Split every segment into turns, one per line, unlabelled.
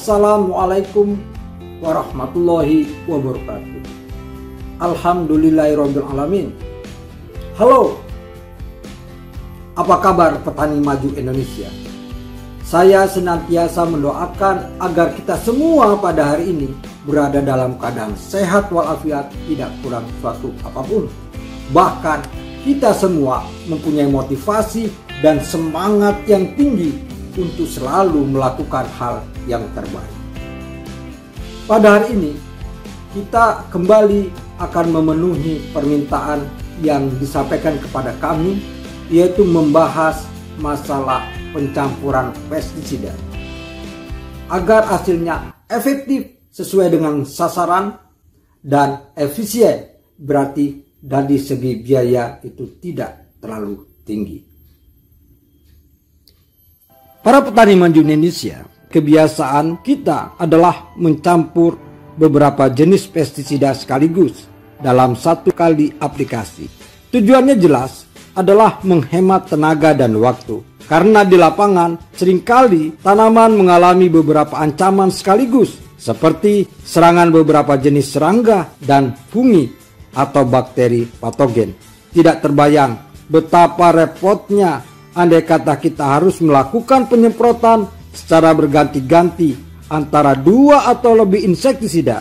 Assalamualaikum warahmatullahi wabarakatuh. Alhamdulillahirrabbilalamin. Halo, apa kabar petani maju Indonesia? Saya senantiasa mendoakan agar kita semua pada hari ini berada dalam keadaan sehat walafiat, tidak kurang suatu apapun. Bahkan kita semua mempunyai motivasi dan semangat yang tinggi untuk selalu melakukan hal yang terbaik. Pada hari ini kita kembali akan memenuhi permintaan yang disampaikan kepada kami, yaitu membahas masalah pencampuran pestisida agar hasilnya efektif sesuai dengan sasaran dan efisien, berarti dari segi biaya itu tidak terlalu tinggi. Para petani maju Indonesia, kebiasaan kita adalah mencampur beberapa jenis pestisida sekaligus dalam satu kali aplikasi. Tujuannya jelas adalah menghemat tenaga dan waktu, karena di lapangan seringkali tanaman mengalami beberapa ancaman sekaligus, seperti serangan beberapa jenis serangga dan fungi atau bakteri patogen. Tidak terbayang betapa repotnya andai kata kita harus melakukan penyemprotan secara berganti-ganti antara 2 atau lebih insektisida,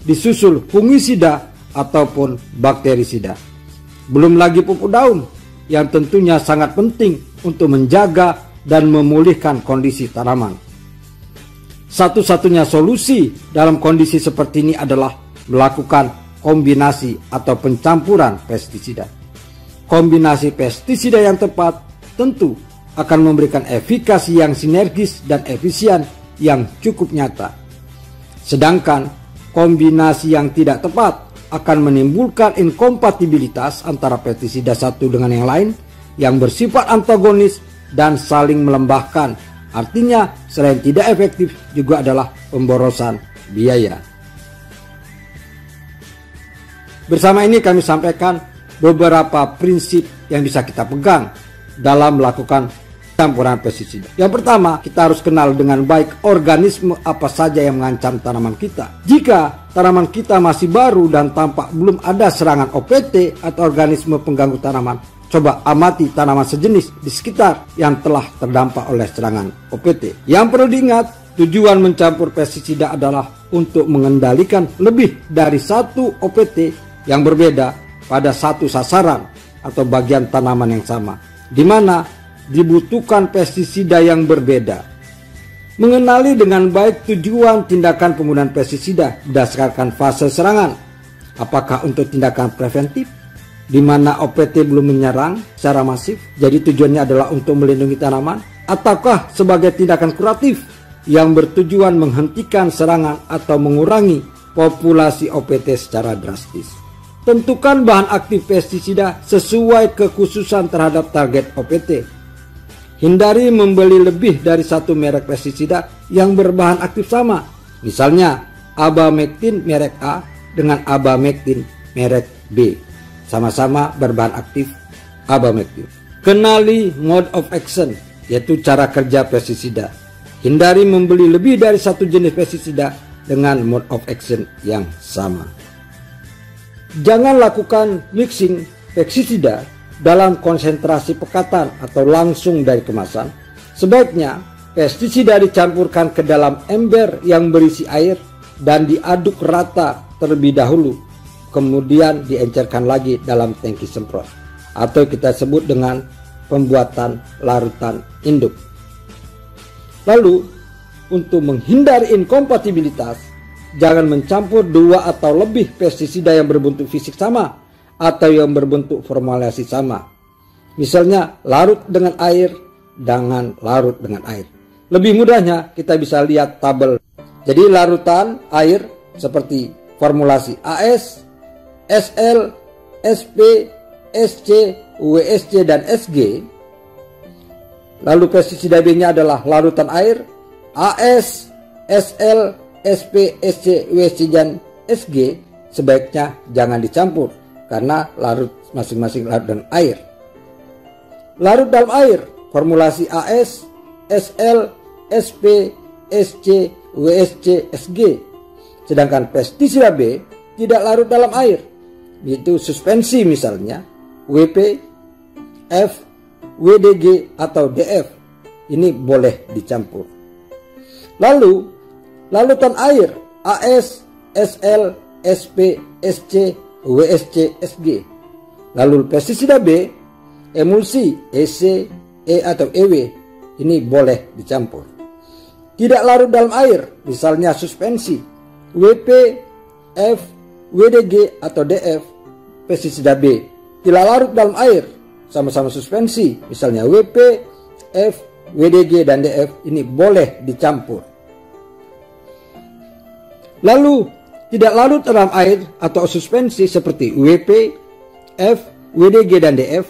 disusul fungisida ataupun bakterisida. Belum lagi pupuk daun yang tentunya sangat penting untuk menjaga dan memulihkan kondisi tanaman. Satu-satunya solusi dalam kondisi seperti ini adalah melakukan kombinasi atau pencampuran pestisida. Kombinasi pestisida yang tepat tentu akan memberikan efikasi yang sinergis dan efisien yang cukup nyata. Sedangkan kombinasi yang tidak tepat akan menimbulkan inkompatibilitas antara pestisida satu dengan yang lain yang bersifat antagonis dan saling melembahkan. Artinya selain tidak efektif juga adalah pemborosan biaya. Bersama ini kami sampaikan beberapa prinsip yang bisa kita pegang dalam melakukan campuran pestisida. Yang pertama, kita harus kenal dengan baik organisme apa saja yang mengancam tanaman kita. Jika tanaman kita masih baru dan tampak belum ada serangan OPT atau organisme pengganggu tanaman, coba amati tanaman sejenis di sekitar yang telah terdampak oleh serangan OPT. Yang perlu diingat, tujuan mencampur pestisida adalah untuk mengendalikan lebih dari satu OPT yang berbeda pada satu sasaran atau bagian tanaman yang sama, di mana dibutuhkan pestisida yang berbeda. Mengenali dengan baik tujuan tindakan penggunaan pestisida berdasarkan fase serangan. Apakah untuk tindakan preventif, di mana OPT belum menyerang secara masif, jadi tujuannya adalah untuk melindungi tanaman, ataukah sebagai tindakan kuratif yang bertujuan menghentikan serangan atau mengurangi populasi OPT secara drastis. Tentukan bahan aktif pestisida sesuai kekhususan terhadap target OPT. Hindari membeli lebih dari satu merek pestisida yang berbahan aktif sama. Misalnya abamectin merek A dengan abamectin merek B, sama-sama berbahan aktif abamectin. Kenali mode of action, yaitu cara kerja pestisida. Hindari membeli lebih dari satu jenis pestisida dengan mode of action yang sama. Jangan lakukan mixing pestisida dalam konsentrasi pekatan atau langsung dari kemasan. Sebaiknya pestisida dicampurkan ke dalam ember yang berisi air dan diaduk rata terlebih dahulu, kemudian diencerkan lagi dalam tangki semprot, atau kita sebut dengan pembuatan larutan induk. Lalu, untuk menghindari inkompatibilitas, jangan mencampur 2 atau lebih pestisida yang berbentuk fisik sama atau yang berbentuk formulasi sama. Misalnya larut dengan air, dengan larut dengan air. Lebih mudahnya kita bisa lihat tabel. Jadi larutan air seperti formulasi AS, SL, SP, SC, WSC dan SG. Lalu pestisida B-nya adalah larutan air, AS, SL, SP, SC, WSC dan SG. Sebaiknya jangan dicampur karena larut masing-masing larut dalam air. Larut dalam air, formulasi AS, SL, SP, SC, WSC-SG. Sedangkan pestisida B tidak larut dalam air, yaitu suspensi misalnya WP, F, WDG atau DF. Ini boleh dicampur. Lalu larutan air AS, SL, SP, SC, WSC, SG. Lalu pestisida B, emulsi EC, E atau EW. Ini boleh dicampur. Tidak larut dalam air, misalnya suspensi WP, F, WDG atau DF. Pestisida B tidak larut dalam air, sama-sama suspensi, misalnya WP, F, WDG dan DF. Ini boleh dicampur. Lalu tidak larut dalam air atau suspensi seperti WP, F, WDG dan DF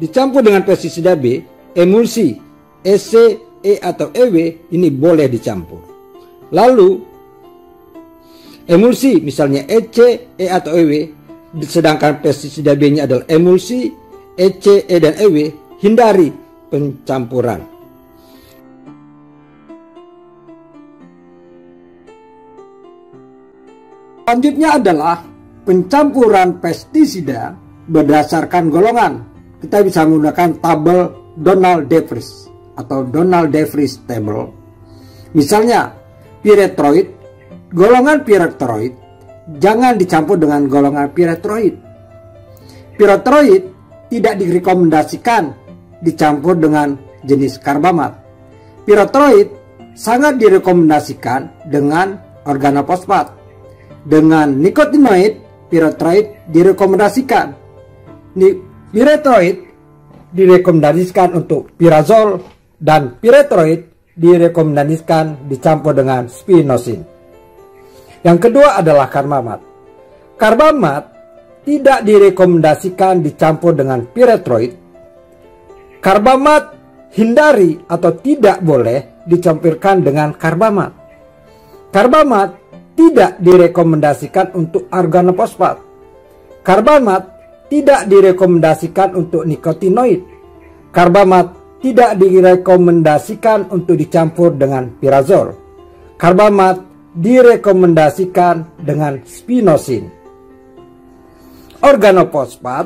dicampur dengan pestisida B, emulsi EC, E atau EW. Ini boleh dicampur. Lalu emulsi misalnya EC, E atau EW, sedangkan pestisida B-nya adalah emulsi EC, E dan EW, hindari pencampuran. Selanjutnya adalah pencampuran pestisida berdasarkan golongan. Kita bisa menggunakan tabel Donald-De-Vries atau Donald-De-Vries table. Misalnya pyrethroid, golongan pyrethroid jangan dicampur dengan golongan pyrethroid. Pyrethroid tidak direkomendasikan dicampur dengan jenis karbamat. Pyrethroid sangat direkomendasikan dengan organofosfat. Dengan nikotinoid, pyrethroid direkomendasikan. Pyrethroid direkomendasikan untuk pirazol dan pyrethroid direkomendasikan dicampur dengan spinosin. Yang kedua adalah karbamat. Karbamat tidak direkomendasikan dicampur dengan pyrethroid. Karbamat hindari atau tidak boleh dicampurkan dengan karbamat. Karbamat tidak direkomendasikan untuk organofosfat. Karbamat tidak direkomendasikan untuk nikotinoid. Karbamat tidak direkomendasikan untuk dicampur dengan pirazol. Karbamat direkomendasikan dengan spinosin. Organofosfat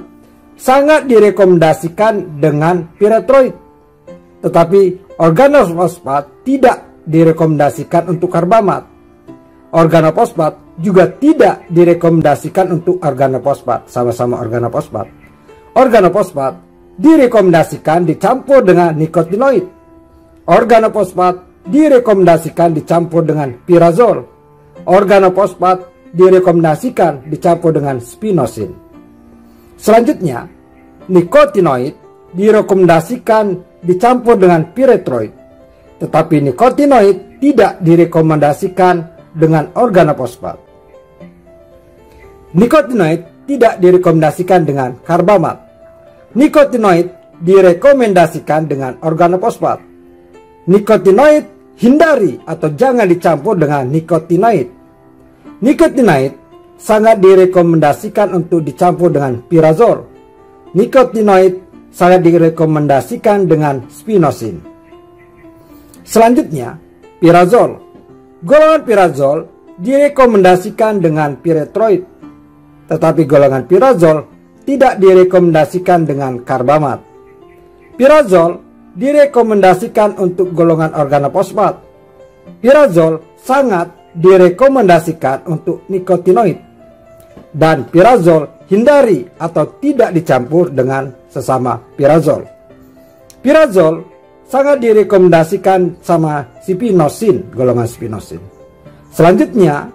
sangat direkomendasikan dengan pyrethroid, tetapi organofosfat tidak direkomendasikan untuk karbamat. Organofosfat juga tidak direkomendasikan untuk organofosfat, sama-sama organofosfat. Organofosfat direkomendasikan dicampur dengan nikotinoid. Organofosfat direkomendasikan dicampur dengan pirazol. Organofosfat direkomendasikan dicampur dengan spinosin. Selanjutnya, nikotinoid direkomendasikan dicampur dengan pyrethroid, tetapi nikotinoid tidak direkomendasikan dengan organofosfat. Nikotinoid tidak direkomendasikan dengan karbamat. Nikotinoid direkomendasikan dengan organofosfat. Nikotinoid hindari atau jangan dicampur dengan nikotinoid. Nikotinoid sangat direkomendasikan untuk dicampur dengan pirazol. Nikotinoid sangat direkomendasikan dengan spinosin. Selanjutnya, pirazol. Golongan pirazol direkomendasikan dengan pyrethroid, tetapi golongan pirazol tidak direkomendasikan dengan karbamat. Pirazol direkomendasikan untuk golongan organofosfat. Pirazol sangat direkomendasikan untuk nikotinoid. Dan pirazol hindari atau tidak dicampur dengan sesama pirazol. Pirazol sangat direkomendasikan sama spinosin, golongan spinosin. Selanjutnya,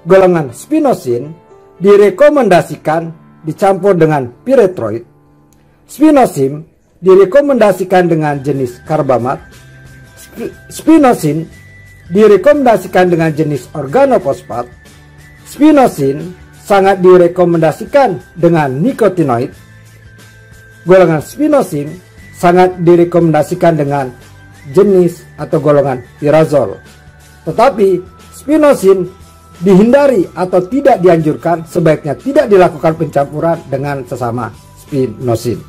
golongan spinosin direkomendasikan dicampur dengan pyrethroid. Spinosin direkomendasikan dengan jenis karbamat. Spinosin direkomendasikan dengan jenis organofosfat. Spinosin sangat direkomendasikan dengan nikotinoid. Golongan spinosin sangat direkomendasikan dengan jenis atau golongan pirazol. Tetapi spinosin dihindari atau tidak dianjurkan, sebaiknya tidak dilakukan pencampuran dengan sesama spinosin.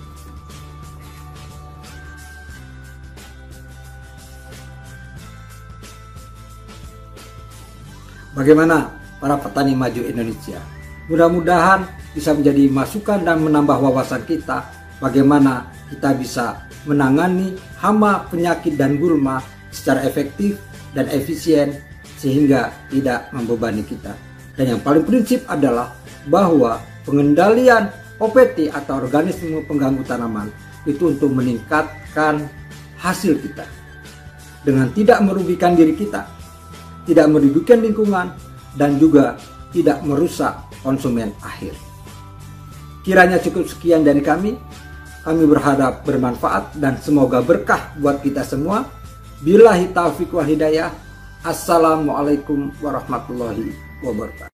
Bagaimana para petani maju Indonesia? Mudah-mudahan bisa menjadi masukan dan menambah wawasan kita bagaimana kita bisa menangani hama, penyakit, dan gulma secara efektif dan efisien sehingga tidak membebani kita. Dan yang paling prinsip adalah bahwa pengendalian OPT atau organisme pengganggu tanaman itu untuk meningkatkan hasil kita dengan tidak merugikan diri kita, tidak merugikan lingkungan, dan juga tidak merusak konsumen akhir. Kiranya cukup sekian dari kami. Kami berharap bermanfaat dan semoga berkah buat kita semua. Billahi taufiq wal hidayah. Assalamualaikum warahmatullahi wabarakatuh.